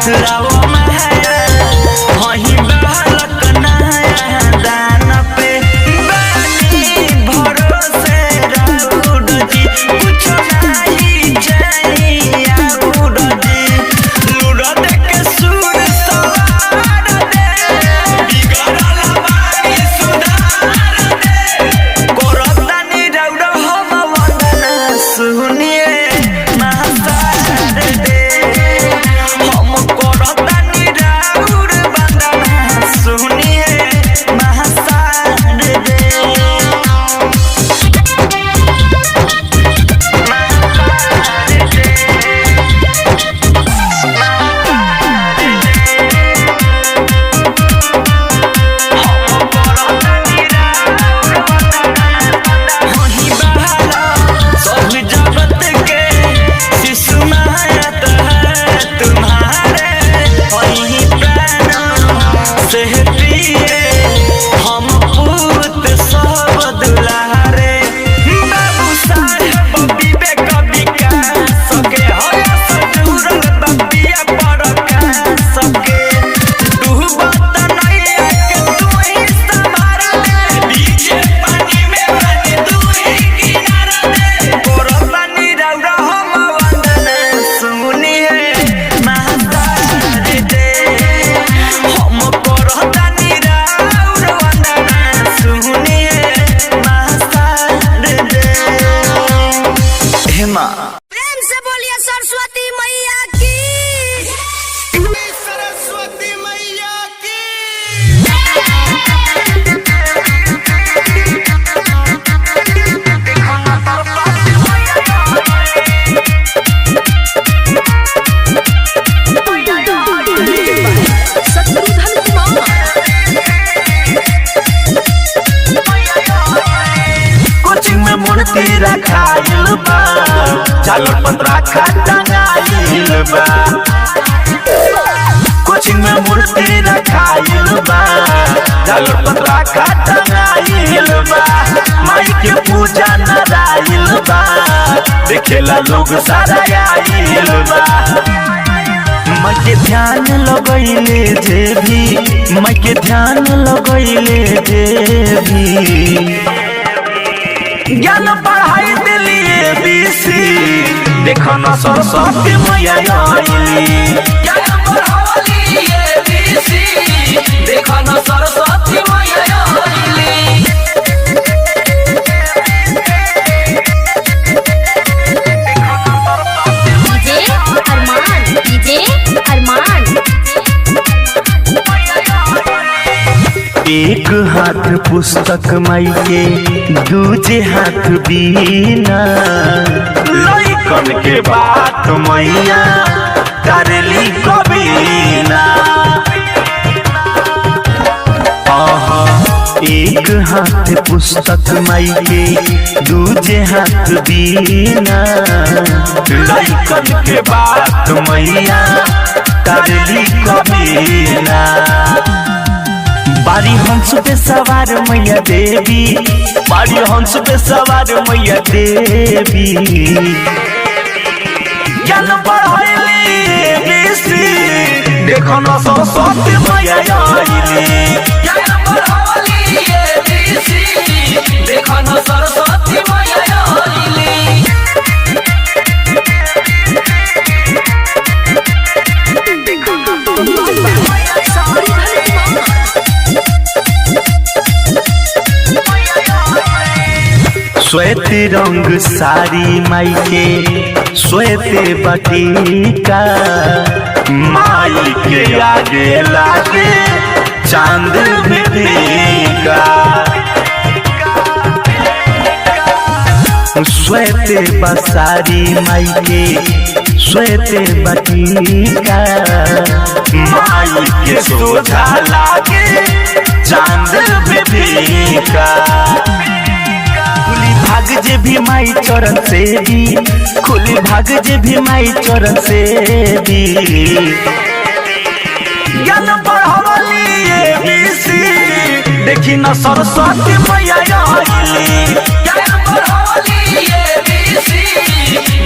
राव माया वही बालक नया दान पे बानी भरोसे राउड जी कुछ नहीं चाहिए आउड जी लूड़ा दे के सुर सवार दे बिगड़ल बारी सुधार दे कोरतानी राउड हम वंदना सुनिए महासार दे हम कोरतानी राउड वंदना सुनिए महासार दे वही बहारा सब जगत के शिशु मायत है तुम्हारे वही प्राण से प्रिय हम पूत सब दुलारे बाबू साहेब विवेक विकास के हर सजुरल बबिया प्रकाश के डूबत नैया के तू ही संभार दे बीचे पानी में बने तू ही किनारा दे कोरतानी राउरा हम वंदना सुनिए महासार दे हम कोरतानी राउर वंदना सुनिए महासार दे हे माँ प्रेम से बोलिए सरस्वती मैया की। सरस्वती मैया की कोचिंग में मूर्ति रखाइल बा झालर पतरा टंगाइल बा कोचिंग में मूर्ति रखाइल बा झालर पतरा टंगाइल बा माई के पूजा नराइल बा देखेला लोग सारा आइल बा माई के ध्यान लगैले जे भी माई के ध्यान लगैले जे भी ज्ञान पढ़ाई दिलिए बीसी देखो न सरस्वती मैया आइली ज्ञान बढ़ावली ये बीसी देखो न सरस्वती मैया आइली डीजे अरमान एक हाथ पुस्तक माई के दूजे हाथ बीना लइकन के बात मैया करली कबीना एक हाथ पुस्तक माई के दूजे हाथ बीना लइकन के बात मैया करली कबीना बारी हंस पे सवार मैया देवी बारी हंस पे सवार मैया देवी ज्ञान बढ़ाइली बेसी देखो न सरस्वती मैया आइली ज्ञान बढ़ावली ये बीसी देखो न सरस्वती मैया आइली श्वेत रंग साड़ी माई के श्वेत बटिका माई के आगे लागे चांद भी फीका श्वेत बसारी माई के श्वेत बटिका माई के सोझा लागे चांद भी फीका खुली भाग जे भी माई चरण से भी खुली भाग जे भी माई चरण से भी ज्ञान बढ़ावली ये बीसी देखी न सरस्वती मैया आइली ज्ञान बढ़ावली ये बीसी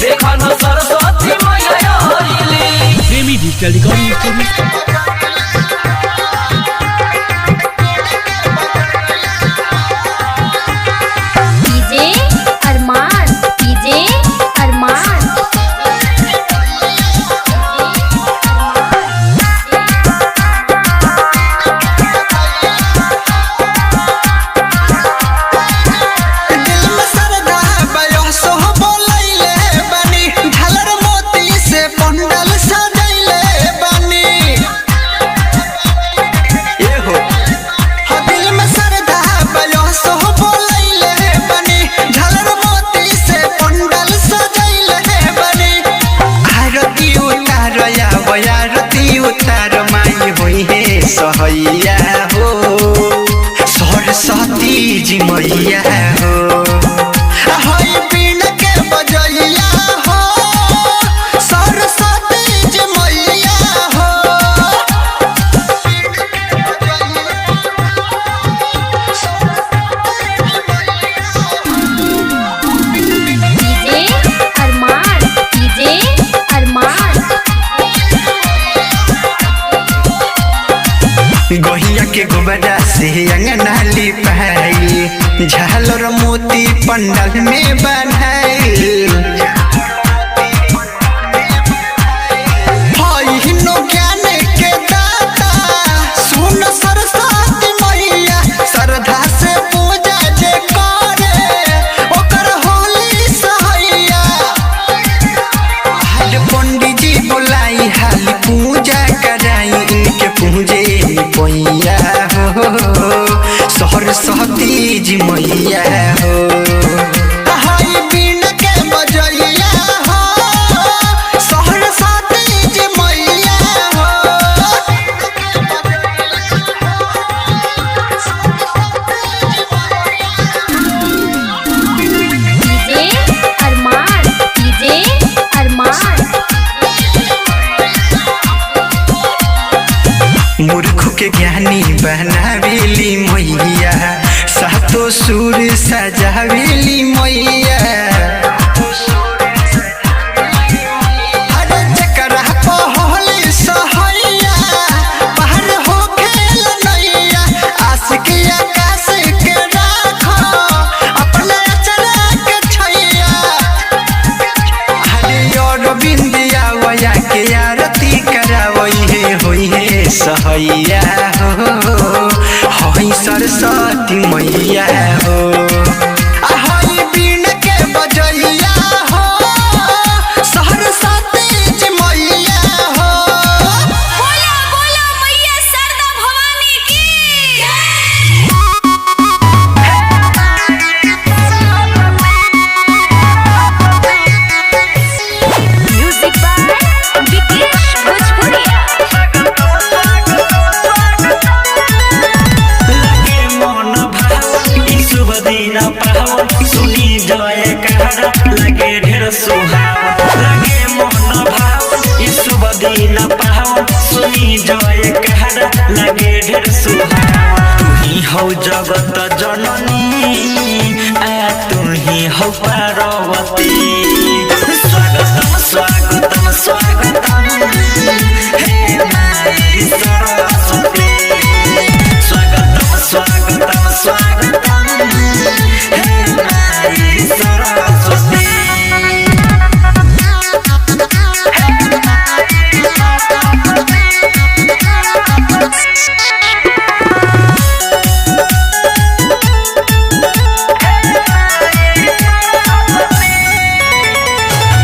देखो न सरस्वती मैया आइली रवि डिजिटल रिकॉर्डिंग स्टूडियो। डीजे अरमान, डीजे अरमान। दिल में सरदा बयसो बोलैले बनी झालर मोती से पंडल सजैले बनी ए हो हाँ दिल में सरदा बयसो बोलैले बनी झालर मोती से पंडल सजैले बनी आरती उतार या बयारती उतार माई होई है सहैया हो सरस्वती जी मैया हो हई बीन के बजैया हो सरस्वती जी मैया हो डीजे अरमान, डीजे अरमान। गहिया के गोबरा से अंगना लिपाई झालर मोती पंडल में बनाई हिनो ज्ञान के दाता सुन सरस्वती मैया श्रद्धा से पूजा जे करे ओकर होली सहैया हाल पंडित जी बुलाई हाल पूजा कराई इनके पूजे पैया हो सरस्वती जी मैया हो हाय बीन के बजैया हो सरस्वती जी मैया हो डीजे अरमान, डीजे अरमान। मूर्ख के ज्ञानी बनावेली मैया सातो सुर सजावेली मैया अरे जकरा पहली सहैया बाहर हो खेल नैया आशिक आकाश के राखो अपना चला के छैया हरे और बिंदिया वया के आरती करावई है होई है सहैया हो हई सरस्वती मैया हो हई बीन के बजैया हो सरस्वती जी मैया हो बोला बोला मैया शारदा भवानी की। म्यूजिक बाय विकेश भोजपुरिया। लगे मन भाव ई शुभ दिन पावन सुनी जय कहरा लगे ढेर सुहाव लगे मन भाव ई शुभ दिन पावन सुनी जय कहरा लगे ढेर सुहाव तू ही हो जगत जननी आ तू ही हो पार्वती स्वागतम स्वागतम स्वागतम हे माई सरस्वती स्वागतम स्वागतम स्वागतम हे माई सरस्वती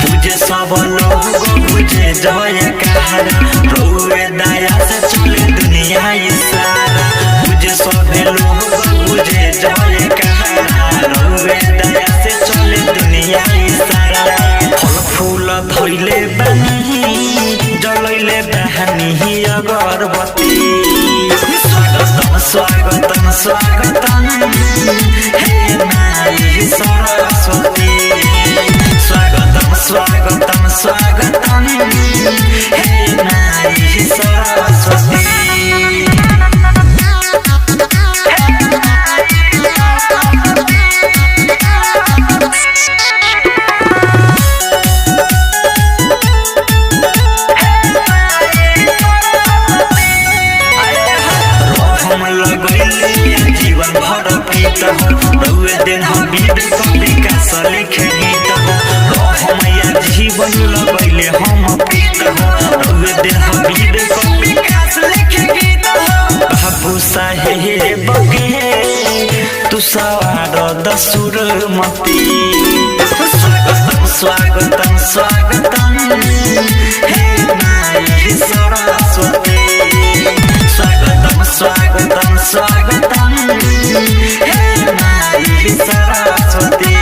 पूजे सब लोग पूजे जय कहरा रोए दया से चले दुनिया ई सारा पूजे सब लोग पूजे जय कहरा रोए दया से चले दुनिया ई सारा फल फूल धइले बनी जलैले बहनी अगरबत्ती स्वागतम स्वागतम स्वागतम हे माई सरस्वती स्वागतम स्वागतम स्वागतम हे माई सरस्वती सुरमती स्वागतम स्वागतम स्वागतम हे माई सरस्वती स्वागतम स्वागतम स्वागतम हे माई सरस्वती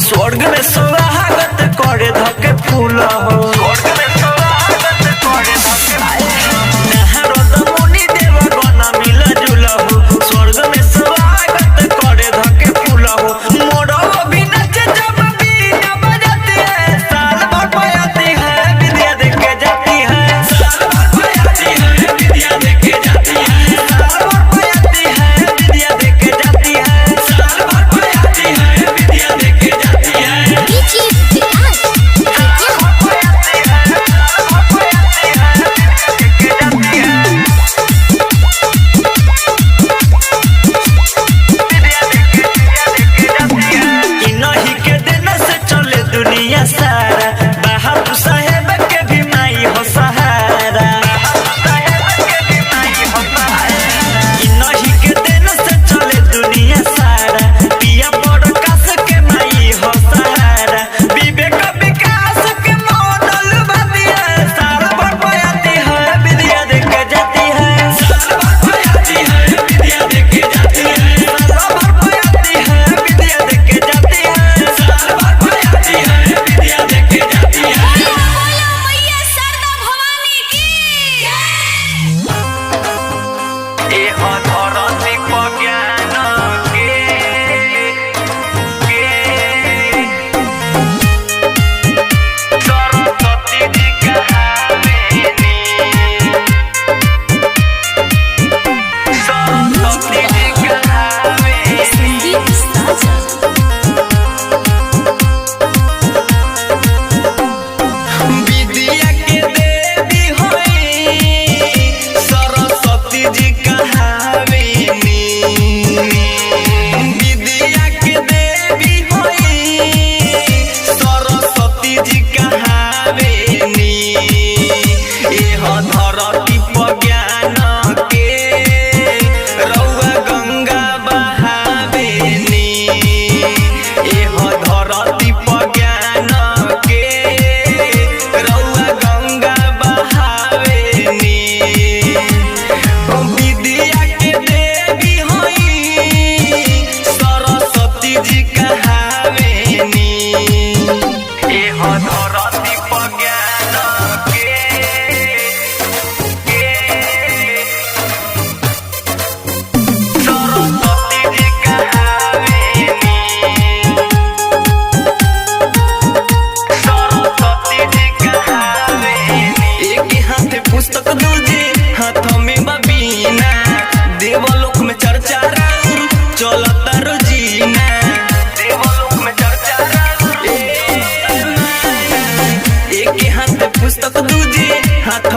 स्वर्ग में स्वागत करे धके फूल हो स्वर्ग में स्वागत करे धके नारद मुनि देव गण मिला जुल हो स्वर्ग में स्वागत करे धके फूल हो मोरो भी नचे जब बीना बजाती है साल भर बजाती है विद्या देके जाती है साल भर बजाती है विद्या देके जाती है साल भर बजाती है विद्या देके जाती है साल भर बजाती है विद्या देके सारा बहादुर साहेब के भी माई हो सहारा इन्हीं के दिन से चले दुनिया सारा पिया प्रकाश के माई हो सहारा विवेक विकास के मॉडल बतिया साल भर बजाती है विद्या देके जाती है साल भर बजाती है विद्या देके जाती है साल भर बजाती है विद्या देके जाती है साल भर बजाती है विद्या देके जाती है मैया शारदा भवानी की ए अधरती ज्ञान सरस्वती जी कहावेनी सरस्वती जी कहावेनी विद्या के देवी होई सरस्वती जी कहावेनी विद्या के देवी होई सरस्वती जी कहावेनी एह धरती पर ज्ञान के रउआ गंगा बहावेनी एह धरती पर ज्ञान के रउआ गंगा बहावेनी विद्या के देवी होई सरस्वती जी कहावेनी एह धरती पर ज्ञान के सरस्वती जी कहावेनी सरस्वती जी कहावेनी एक हाथ पुस्तक दूजे हाथ में बबीना देवलोक में चर्चा राउर चलता रोजीना देवलोक में चर्चा राउर एक हाथ पुस्तक दूजे हाथ